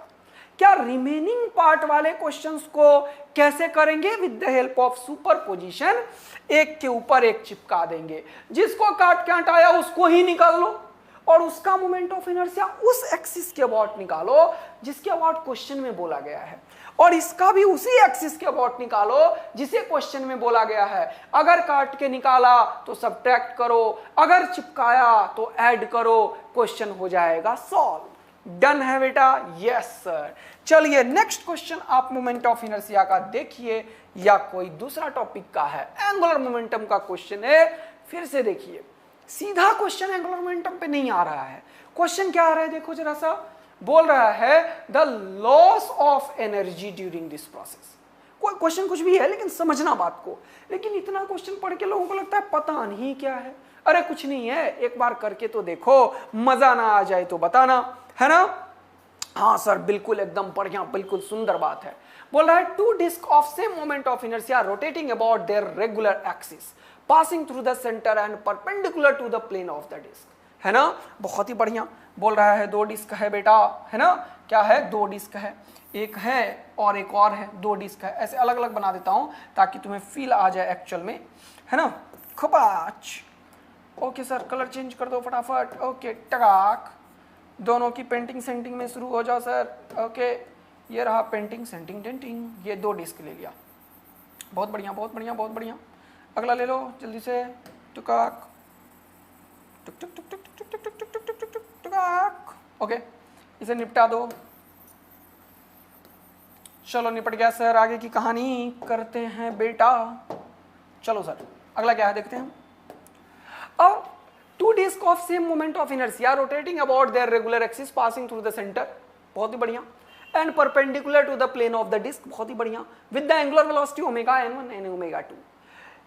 क्या रिमेनिंग पार्ट वाले क्वेश्चंस को कैसे करेंगे? With the help of superposition, एक के ऊपर एक चिपका देंगे। जिसको काट के हटाया उसको ही निकाल लो, और उसका मोमेंट ऑफ इनर्शिया उस एक्सिस के अबाउट निकालो जिसके अबाउट क्वेश्चन में बोला गया है, और इसका भी उसी एक्सिस के अबाउट निकालो जिसे क्वेश्चन में बोला गया है। अगर काट के निकाला तो सब्ट्रैक्ट करो, अगर चिपकाया तो ऐड करो, क्वेश्चन हो जाएगा सॉल्व। डन है बेटा? Yes sir. चलिए नेक्स्ट क्वेश्चन आप मोमेंट ऑफ इनर्शिया का देखिए, या कोई दूसरा टॉपिक का है। एंगुलर मोमेंटम का क्वेश्चन है, फिर से देखिए। सीधा क्वेश्चन एंगुलर मोमेंटम पे नहीं आ रहा है। क्वेश्चन क्या आ रहा है? देखो जरा सा, बोल रहा है the loss of energy during this process. कोई क्वेश्चन कुछ भी है, लेकिन समझना बात को। लेकिन इतना क्वेश्चन पढ़ के लोगों को लगता है पता नहीं क्या है। अरे कुछ नहीं है, एक बार करके तो देखो, मजा ना आ जाए तो बताना, है ना? हाँ सर, बिल्कुल एकदम बढ़िया, बिल्कुल सुंदर बात है। बोल रहा है two disc of same moment of inertia rotating about their regular axis passing through the centre and perpendicular to the plane of the disc, है ना? बहुत ही बढ़िया। बोल रहा है 2 डिस्क है बेटा, है ना? क्या है? 2 डिस्क है, एक है और एक और है, 2 डिस्क है। ऐसे अलग अलग बना देता हूं ताकि तुम्हें फील आ जाए एक्चुअल में, है ना? खपाच। ओके सर, कलर चेंज कर दो फटाफट। ओके, टकाक। दोनों की पेंटिंग सेंटिंग में शुरू हो जाओ सर। ओके, ये रहा पेंटिंग सेंटिंग डेंटिंग। ये 2 डिस्क ले लिया, बहुत बढ़िया बहुत बढ़िया बहुत बढ़िया। अगला ले लो जल्दी से। टुकाक टुक टुक टुक टुक टुक टुक टुक टुक टुक टुक टुक टुकाक। ओके, इसे निपटा दो। चलो निपट गया सर, आगे की कहानी करते हैं बेटा। चलो सर अगला क्या है देखते हैं। अब two disc of same moment of inertia rotating about their regular axis passing through the centre, बहुत ही बढ़िया, and perpendicular to the plane of the disc, बहुत ही बढ़िया, with the angular velocity omega n1 and omega 2,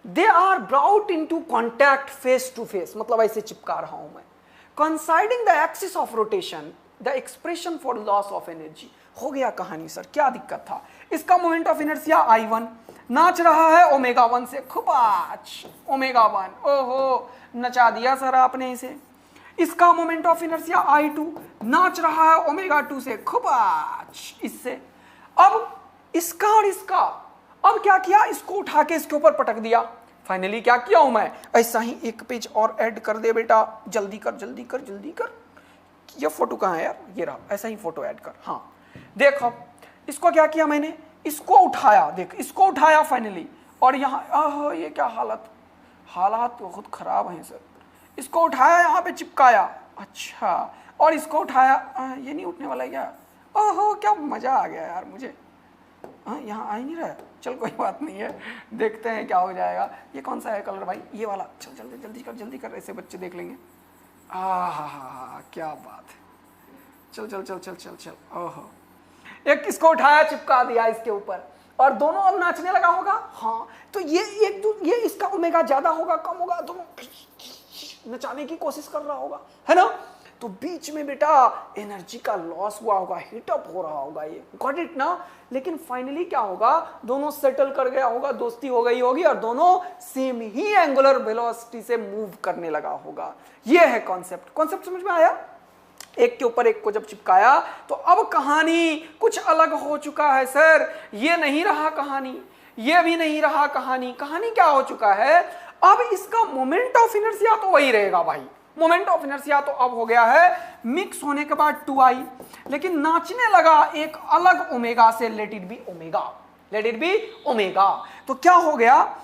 they are brought into contact face to face, मतलब ऐसे चिपका रहा हूं मैं, coinciding the axis of rotation, the expression for loss of energy. हो गया कहानी सर, क्या दिक्कत था? इसका मोमेंट ऑफ इनर्शिया I1 नाच रहा है ओमेगा 1 से, खुबाच ओमेगा 1, ओहो नचा दिया सर आपने इसे। इसका मोमेंट ऑफ इनर्शिया I2 नाच रहा है ओमेगा 2 से, खुबाच इससे। अब इसका और इसका, अब क्या किया, इसको उठा के इसके ऊपर पटक दिया। फाइनली क्या किया हूं मैं, ऐसा ही एक पेज और ऐड कर दे बेटा, जल्दी कर जल्दी कर जल्दी कर। ये फोटो कहाँ है यार, ये रहा, ऐसा ही फोटो ऐड कर। हाँ देखो इसको क्या किया मैंने, इसको उठाया, देख इसको उठाया फाइनली, और यहाँ ये क्या हालात बहुत खराब हैं सर। इसको उठाया यहाँ पे चिपकाया, अच्छा, और इसको उठाया, ये नहीं उठने वाला क्या? ओहो क्या मजा आ गया यार मुझे। यहाँ आ ही नहीं रहा है, चल कोई बात नहीं है, देखते हैं क्या हो जाएगा। ये कौन सा है कलर भाई, ये वाला, चल जल्दी जल्दी कर, ऐसे बच्चे देख लेंगे। क्या बात है, चल चल चल चल चल चल। ओहो एक इसको उठाया चिपका दिया इसके ऊपर, और दोनों अब नाचने लगा होगा। हाँ तो ये इसका ओमेगा ज्यादा होगा कम होगा, दोनों नचाने की कोशिश कर रहा होगा, है ना। तो बीच में बेटा एनर्जी का लॉस हुआ होगा, हीटअप हो रहा होगा, ये गॉट इट ना। लेकिन फाइनली क्या होगा, दोनों सेटल कर गया होगा, दोस्ती हो गई होगी, और दोनों सेम ही एंगुलर वेलोसिटी से मूव करने लगा होगा। ये है कॉन्सेप्ट समझ में आया। एक के ऊपर एक को जब चिपकाया तो अब कहानी कुछ अलग हो चुका है सर। ये नहीं रहा कहानी, ये भी नहीं रहा कहानी। कहानी क्या हो चुका है, अब इसका मोमेंट ऑफ इनर्शिया तो वही रहेगा भाई। मोमेंट ऑफ इनर्शिया तो अब हो गया है मिक्स होने के बाद 2i, लेकिन नाचने लगा एक अलग ओमेगा से, लेट इट बी ओमेगा। तो क्या हो गया,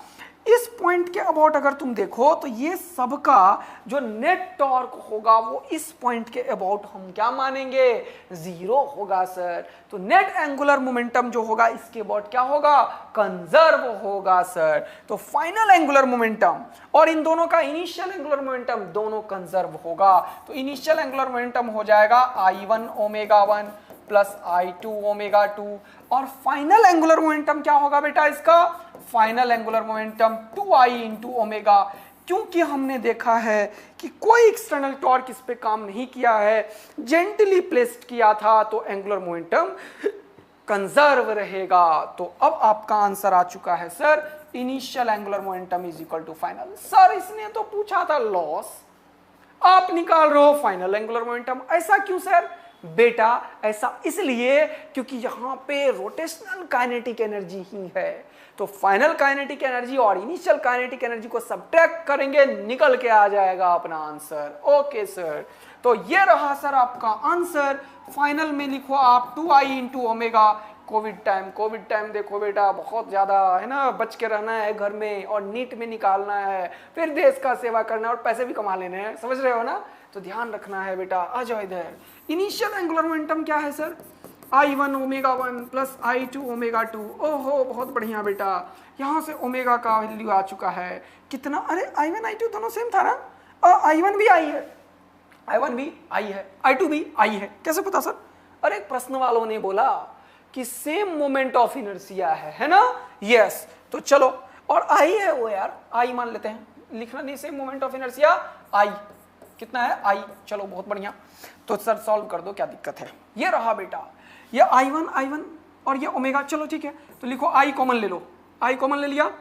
इस पॉइंट के अबाउट अगर तुम देखो तो ये सबका जो नेट टॉर्क होगा वो इस पॉइंट के अबाउट हम क्या मानेंगे, 0 होगा सर। तो नेट एंगुलर मोमेंटम जो होगा इसके अबाउट क्या होगा, कंजर्व होगा सर। तो फाइनल एंगुलर मोमेंटम और इन दोनों का इनिशियल एंगुलर मोमेंटम दोनों कंजर्व होगा। तो इनिशियल एंगुलर मोमेंटम हो जाएगा I1 omega 1 plus I2 omega 2, और फाइनल एंगुलर मोमेंटम क्या होगा बेटा इसका, final angular momentum 2i into omega. क्योंकि हमने देखा है कि कोई एक्सटर्नल टॉर्क इस पे काम नहीं किया है, जेंटली प्लेस्ड किया था, तो एंगुलर मोमेंटम कंजर्व रहेगा। तो अब आपका आंसर आ चुका है sir, initial angular momentum is equal to final. Sir इसने तो पूछा था लॉस, आप निकाल रहे हो फाइनल एंगुलर मोमेंटम, ऐसा क्यों सर? बेटा ऐसा इसलिए क्योंकि यहां पे रोटेशनल काइनेटिक एनर्जी ही है। तो फाइनल काइनेटिक एनर्जी और इनिशियल काइनेटिक एनर्जी को सब्ट्रैक्ट करेंगे, निकल के आ जाएगा अपना आंसर। ओके सर, तो ये रहा सर आपका आंसर। फाइनल में लिखो आप 2i into omega. Covid time देखो बेटा, बहुत ज्यादा है ना, बच के रहना है घर में, और नीट में निकालना है, फिर देश का सेवा करना है और पैसे भी कमा लेने हैं, समझ रहे हो ना। तो ध्यान रखना है बेटा। आ जाओ इधर। इनिशियल एंगुलर मोमेंटम क्या है sir, I1 omega 1 plus I2 omega 2। ओहो बहुत बढ़िया बेटा, यहाँ से ओमेगा का वैल्यू आ चुका है कितना, अरे I1 I2 दोनों सेम था ना, I1 भी I है, I1 भी I है, I2 भी I है, कैसे पता सर? अरे प्रश्न वालों ने बोला कि सेम मोमेंट ऑफ इनर्शिया है ना। यस, तो चलो, और I है वो यार, I मान लेते हैं, लिखना नहीं same moment of inertia I कितना है I। चलो बहुत बढ़िया, तो सर सॉल्व कर दो, क्या दिक्कत है। ये रहा बेटा, ये I1 और ये ओमेगा। चलो ठीक है, तो लिखो I कॉमन ले लो, I कॉमन ले लिया,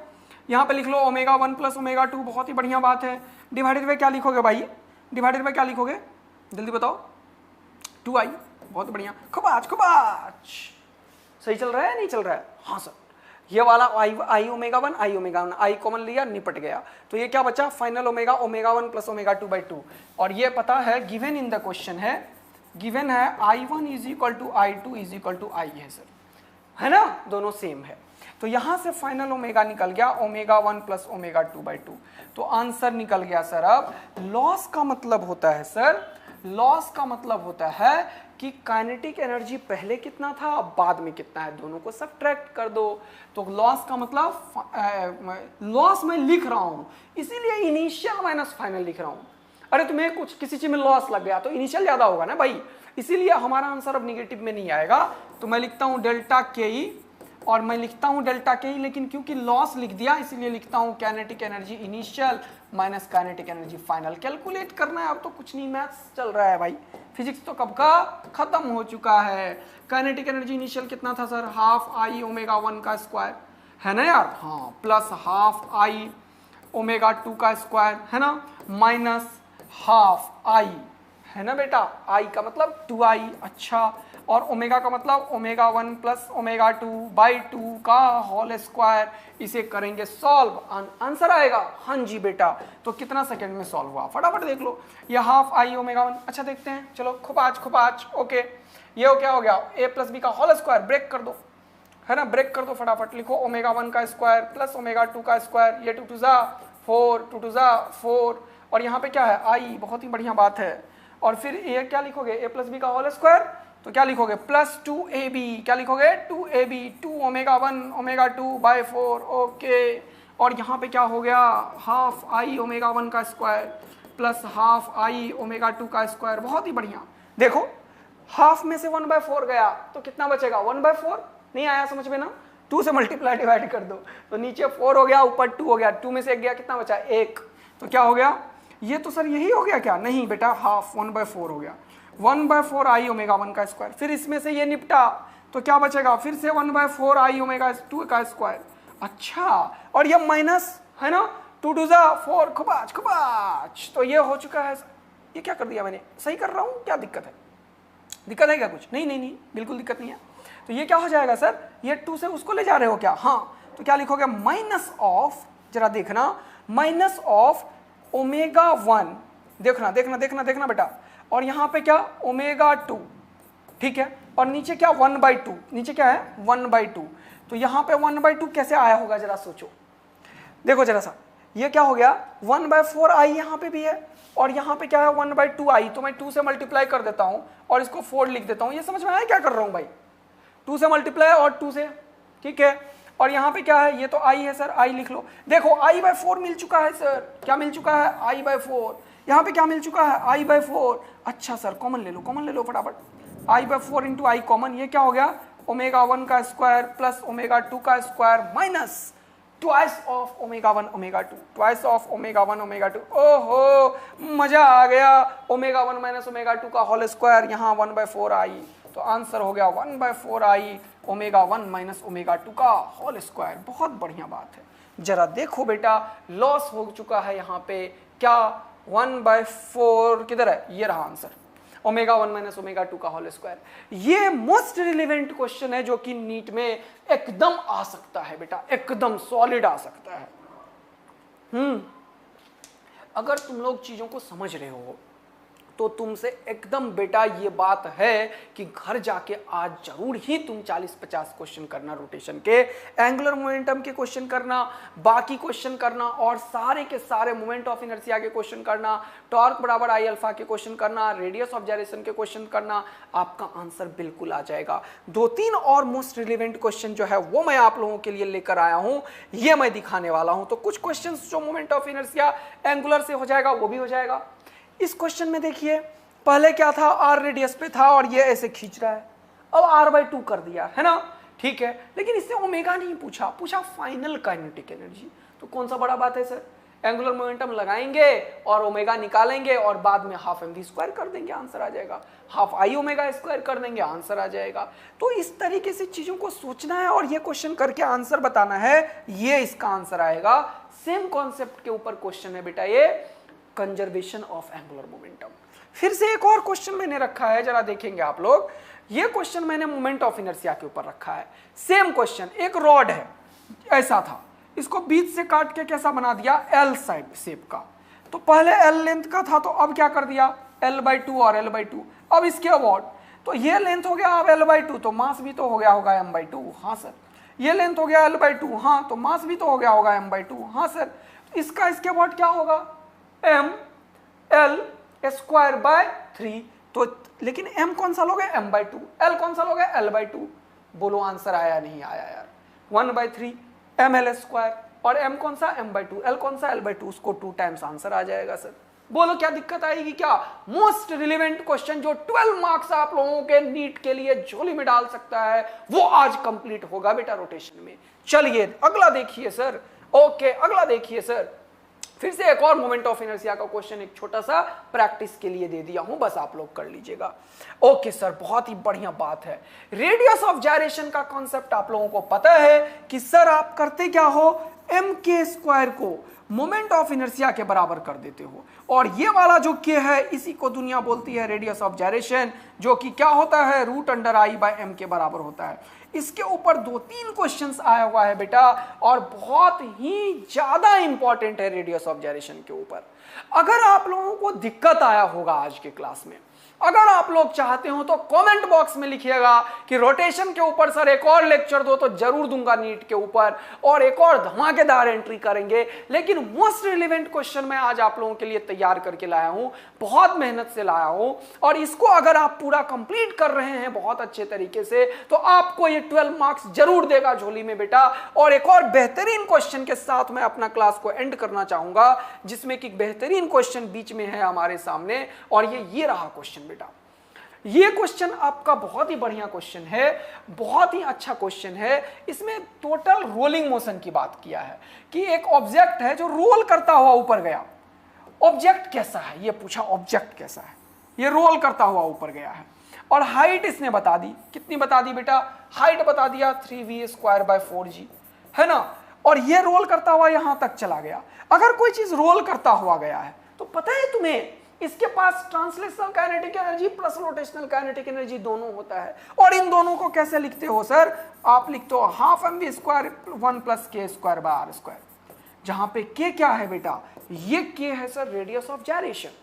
यहाँ पे लिख लो ओमेगा 1 प्लस ओमेगा 2, बहुत ही बढ़िया बात है। डिवाइडेड बाय क्या लिखोगे भाई, डिवाइडेड बाय क्या लिखोगे जल्दी बताओ, 2i, बहुत बढ़िया। खुबाच सही चल रहा है नहीं चल रहा है? हाँ सर, ये वाला I omega 1 I omega 1, I common लिया, निपट गया। तो ये क्या बचा, फाइनल ओमेगा 1 प्लस ओमेगा 2/2। और ये पता है गिवन इन द क्वेश्चन है, गिवन है I1 is equal to I2 is equal to I है सर, है ना, दोनों सेम है। तो यहां से फाइनल ओमेगा निकल गया ओमेगा 1 प्लस ओमेगा 2/2। तो आंसर निकल गया सर। अब लॉस का मतलब होता है सर, लॉस का मतलब होता है कि काइनेटिक एनर्जी पहले कितना था अब बाद में कितना है, दोनों को सब्ट्रैक्ट कर दो। तो लॉस का मतलब लॉस मैं लिख रहा हूं इसीलिए इनिशियल माइनस फाइनल लिख रहा हूं। अरे तुम्हें कुछ किसी चीज में लॉस लग गया तो इनिशियल ज्यादा होगा ना भाई, इसीलिए हमारा आंसर अब निगेटिव में नहीं आएगा। तो मैं लिखता हूं डेल्टा के ई और मैं लिखता हूं डेल्टा के ई, लेकिन क्योंकि लॉस लिख दिया इसलिए लिखता हूं kinetic energy initial minus kinetic energy final. Calculate करना है अब तो कुछ नहीं, मैथ्स चल रहा है भाई, फिजिक्स तो कब का खत्म हो चुका है। काइनेटिक एनर्जी इनिशियल कितना था सर, हाफ आई ओमेगा 1 का स्क्वायर है ना यार, हाँ, प्लस हाफ आई ओमेगा 2 का स्क्वायर है ना, माइनस हाफ आई है ना बेटा, आई का मतलब 2i, अच्छा, और ओमेगा का मतलब ओमेगा 1 प्लस ओमेगा 2 बाई 2 का होल स्क्वायर। इसे करेंगे सॉल्व, आंसर आएगा, हाँ जी बेटा। तो कितना सेकंड में सॉल्व हुआ फटाफट देख लो, ये हाफ आई ओमेगा 1, अच्छा देखते हैं, चलो खुपाच, ओके, ये क्या हो गया, ए प्लस बी का होल स्क्वायर, ब्रेक कर दो है ना, ब्रेक कर दो फटाफट, लिखो ओमेगा 1 का स्क्वायर प्लस ओमेगा 2 का स्क्वायर, ये 2 टू जा 4, 2 टू जा 4, और यहाँ पे क्या है आई, बहुत ही बढ़िया बात है। और फिर ये क्या लिखोगे, ए प्लस बी का होल स्क्वायर, तो क्या लिखोगे प्लस 2ab, क्या लिखोगे 2ab, 2 omega 1 omega 2 by 4, okay. और यहाँ पे क्या हो गया, हाफ आई ओमेगा 1 का square plus half I omega 2 का स्क्वायर, बहुत ही बढ़िया। देखो हाफ में से 1/4 गया तो कितना बचेगा, 1/4, नहीं आया समझ में ना, 2 से मल्टीप्लाई डिवाइड कर दो तो नीचे 4 हो गया ऊपर 2 हो गया, 2 में से 1 गया, कितना बचा 1, तो क्या हो गया, ये तो सर यही हो गया क्या, नहीं बेटा, हाफ 1/4 हो गया, 1/4 आई ओमेगा 1 का स्क्वायर, फिर इसमें से ये निपटा तो क्या बचेगा, फिर से 1/4 आई ओमेगा 2 का स्क्वायर, अच्छा, और ये माइनस है ना, 2 टू जा 4, खुबाच, तो ये हो चुका है। ये क्या कर दिया मैंने, सही कर रहा हूँ, क्या दिक्कत है, दिक्कत है क्या कुछ, नहीं, बिल्कुल दिक्कत नहीं है। तो ये क्या हो जाएगा सर, ये 2 से उसको ले जा रहे हो क्या, हाँ, तो क्या लिखोगे, माइनस ऑफ, जरा देखना, माइनस ऑफ ओमेगा 1, देखना बेटा, और यहाँ पे क्या ओमेगा 2, ठीक है, और नीचे क्या 1/2, नीचे क्या है 1/2, तो यहाँ पे 1/2 कैसे आया होगा जरा सोचो, देखो जरा सा, ये क्या हो गया 1/4 आई यहाँ पे भी है, और यहाँ पे क्या है 1/2 आई, तो मैं 2 से मल्टीप्लाई कर देता हूँ और इसको 4 लिख देता हूँ। ये समझ में आया क्या कर रहा हूँ भाई, 2 से मल्टीप्लाई और 2 से, ठीक है, और यहाँ पे क्या है, ये तो आई है सर, आई लिख लो, देखो i/4 मिल चुका है सर, क्या मिल चुका है i/4, यहाँ पे क्या मिल चुका है i/4, अच्छा सर कॉमन ले लो फटाफट, i/4 इंटू आई कॉमन, ये क्या हो गया ओमेगा 1 का स्क्वायर प्लस ओमेगा 2 का square minus twice of omega 1 omega 2, twice of omega 1 omega 2, ओहो मजा आ गया, ओमेगा 1 माइनस ओमेगा 2 का होल स्क्वायर, यहाँ 1/4 आई, तो आंसर हो गया 1/4 आई ओमेगा 1 माइनस ओमेगा 2 का होल स्क्वायर, बहुत बढ़िया बात है। जरा देखो बेटा लॉस हो चुका है यहाँ पे, क्या 1/4 किधर है, ये रहा आंसर, ओमेगा 1 माइनस ओमेगा 2 का होल स्क्वायर। ये मोस्ट रिलेवेंट क्वेश्चन है जो कि नीट में एकदम आ सकता है बेटा, एकदम सॉलिड आ सकता है। अगर तुम लोग चीजों को समझ रहे हो तो तुमसे एकदम बेटा ये बात है कि घर जाके आज जरूर ही तुम 40-50 क्वेश्चन करना रोटेशन के, एंगुलर मोमेंटम के क्वेश्चन करना, बाकी क्वेश्चन करना, और सारे के सारे मोमेंट ऑफ इनर्शिया के क्वेश्चन करना, टॉर्क बराबर आई अल्फा के क्वेश्चन करना, रेडियस ऑफ जाइरेशन के क्वेश्चन करना, आपका आंसर बिल्कुल आ जाएगा। 2-3 और मोस्ट रिलेवेंट क्वेश्चन जो है वो मैं आप लोगों के लिए लेकर आया हूं, ये मैं दिखाने वाला हूं। तो कुछ क्वेश्चन जो मोमेंट ऑफ इनर्शिया एंगुलर से हो जाएगा वो भी हो जाएगा। इस क्वेश्चन में देखिए पहले क्या था, आर रेडियस पे था और ये ऐसे खींच रहा है, अब r/2 कर दिया है ना, ठीक है, लेकिन इससे ओमेगा नहीं पूछा फाइनल काइनेटिक एनर्जी। तो कौन सा बड़ा बात है सर, एंगुलर मोमेंटम लगाएंगे और ओमेगा निकालेंगे और बाद में हाफ mv स्क्वायर कर देंगे, आंसर आ जाएगा, हाफ आई ओमेगा स्क्वायर कर देंगे, आंसर आ जाएगा। तो इस तरीके से चीजों को सोचना है और ये क्वेश्चन करके आंसर बताना है, ये इसका आंसर आएगा। सेम कॉन्सेप्ट के ऊपर क्वेश्चन है बेटा ये, कंजर्वेशन ऑफ एंगुलर मोमेंटम। फिर से एक और क्वेश्चन मैंने रखा है, जरा देखेंगे आप लोग, ये क्वेश्चन मैंने मोमेंट ऑफ इनर्शिया के ऊपर रखा है। सेम क्वेश्चन, एक रॉड है ऐसा था, इसको बीच से काट के कैसा बना दिया, एल साइड शेप का, तो पहले एल लेंथ का था तो अब क्या कर दिया l/2 और l/2, अब इसके अबाउट, तो ये लेंथ हो गया अब l/2, तो मास भी तो हो गया होगा m/2, हाँ सर, ये लेंथ हो गया l/2, हाँ, तो मास भी तो हो गया होगा m/2, हाँ सर, इसका इसके अबाउट क्या होगा m l² by 3, तो लेकिन m कौन सा लोगे, m/2, l कौन सा लोगे, l/2। बोलो आंसर आया नहीं आया यार, 1/3 ml², और m कौन सा, m/2, l कौन सा, l/2, उसको 2 टाइम्स आंसर आ जाएगा सर। बोलो क्या दिक्कत आएगी क्या? मोस्ट रिलेवेंट क्वेश्चन जो 12 मार्क्स आप लोगों के नीट के लिए झोली में डाल सकता है वो आज कंप्लीट होगा बेटा रोटेशन में। चलिए अगला देखिए सर। ओके अगला देखिए सर, फिर से एक और मोमेंट ऑफ इनर्शिया का क्वेश्चन एक छोटा सा प्रैक्टिस के लिए दे दिया हूं, बस आप लोग कर लीजिएगा। ओके सर, बहुत ही बढ़िया बात है। रेडियस ऑफ जायरेशन का कॉन्सेप्ट आप लोगों को पता है कि सर आप करते क्या हो, mk² को मोमेंट ऑफ इनर्शिया के बराबर कर देते हो, और ये वाला जो k है इसी को दुनिया बोलती है रेडियस ऑफ जायरेशन, जो कि क्या होता है √i/m के बराबर होता है। इसके ऊपर 2-3 क्वेश्चंस आया हुआ है बेटा, और बहुत ही ज्यादा इंपॉर्टेंट है रेडियस ऑफ जायरेशन के ऊपर। अगर आप लोगों को दिक्कत आया होगा आज के क्लास में, अगर आप लोग चाहते हो तो कमेंट बॉक्स में लिखिएगा कि रोटेशन के ऊपर सर एक और लेक्चर दो, तो जरूर दूंगा नीट के ऊपर, और एक और धमाकेदार एंट्री करेंगे। लेकिन मोस्ट रिलेवेंट क्वेश्चन मैं आज आप लोगों के लिए तैयार करके लाया हूं, बहुत मेहनत से लाया हूं, और इसको अगर आप पूरा कंप्लीट कर रहे हैं बहुत अच्छे तरीके से तो आपको ये 12 मार्क्स जरूर देगा झोली में बेटा। और एक और बेहतरीन क्वेश्चन के साथ मैं अपना क्लास को एंड करना चाहूंगा, जिसमें कि बेहतरीन क्वेश्चन बीच में है हमारे सामने, और ये रहा क्वेश्चन बेटा। ये क्वेश्चन आपका बहुत ही बढ़िया क्वेश्चन है, बहुत ही अच्छा क्वेश्चन है। इसमें टोटल रोलिंग मोशन की बात किया है कि एक ऑब्जेक्ट है जो रोल करता हुआ ऊपर गया। ऑब्जेक्ट कैसा है ये पूछा, ऑब्जेक्ट कैसा है, ये रोल करता हुआ ऊपर गया है, और हाइट इसने बता दी, कितनी बता दी बेटा, हाइट बता दिया 3v²/4g है ना, और ये रोल करता हुआ यहां तक चला गया। अगर कोई चीज रोल करता हुआ गया है तो पता है तुम्हें इसके पास translational kinetic energy plus rotational kinetic energy दोनों होता है। और इन दोनों को कैसे लिखते हो सर, आप लिखते हो 12mv² 1 + k²/r², जहां पे k क्या है बेटा, ये k है सर रेडियस ऑफ जायरेशन।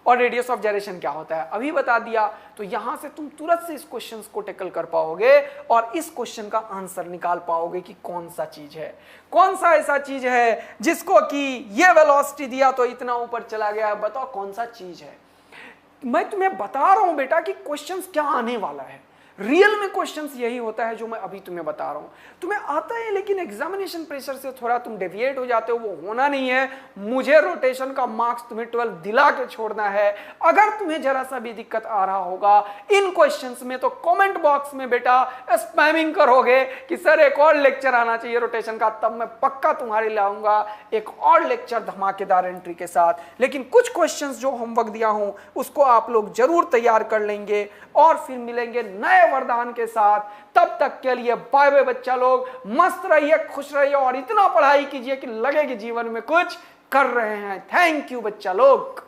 और रेडियस ऑफ जायरेशन क्या होता है अभी बता दिया, तो यहां से तुम तुरंत से इस क्वेश्चन को टैकल कर पाओगे और इस क्वेश्चन का आंसर निकाल पाओगे कि कौन सा चीज है, कौन सा ऐसा चीज है जिसको कि ये वेलोसिटी दिया तो इतना ऊपर चला गया, बताओ कौन सा चीज है। मैं तुम्हें बता रहा हूं बेटा कि क्वेश्चंस क्या आने वाला है, रियल में क्वेश्चंस यही होता है जो मैं अभी तुम्हें बता रहा हूं। तुम्हें आता है लेकिन एग्जामिनेशन प्रेशर से थोड़ा तुम डेविएट हो जाते हो, वो होना नहीं है। मुझे रोटेशन का मार्क्स तुम्हें 12 दिला के छोड़ना है। अगर तुम्हें जरा सा भी दिक्कत आ रहा होगा इन क्वेश्चंस में तो कमेंट बॉक्स में बेटा स्पैमिंग करोगे कि सर एक और लेक्चर आना चाहिए रोटेशन का, तब मैं पक्का तुम्हारे लाऊंगा एक और लेक्चर धमाकेदार एंट्री के साथ। लेकिन कुछ क्वेश्चंस जो होमवर्क दिया हूं उसको आप लोग जरूर तैयार कर लेंगे, और फिर मिलेंगे नए वरदान के साथ। तब तक के लिए बाय बाय बच्चा लोग, मस्त रहिए, खुश रहिए, और इतना पढ़ाई कीजिए कि लगे कि जीवन में कुछ कर रहे हैं। थैंक यू बच्चा लोग।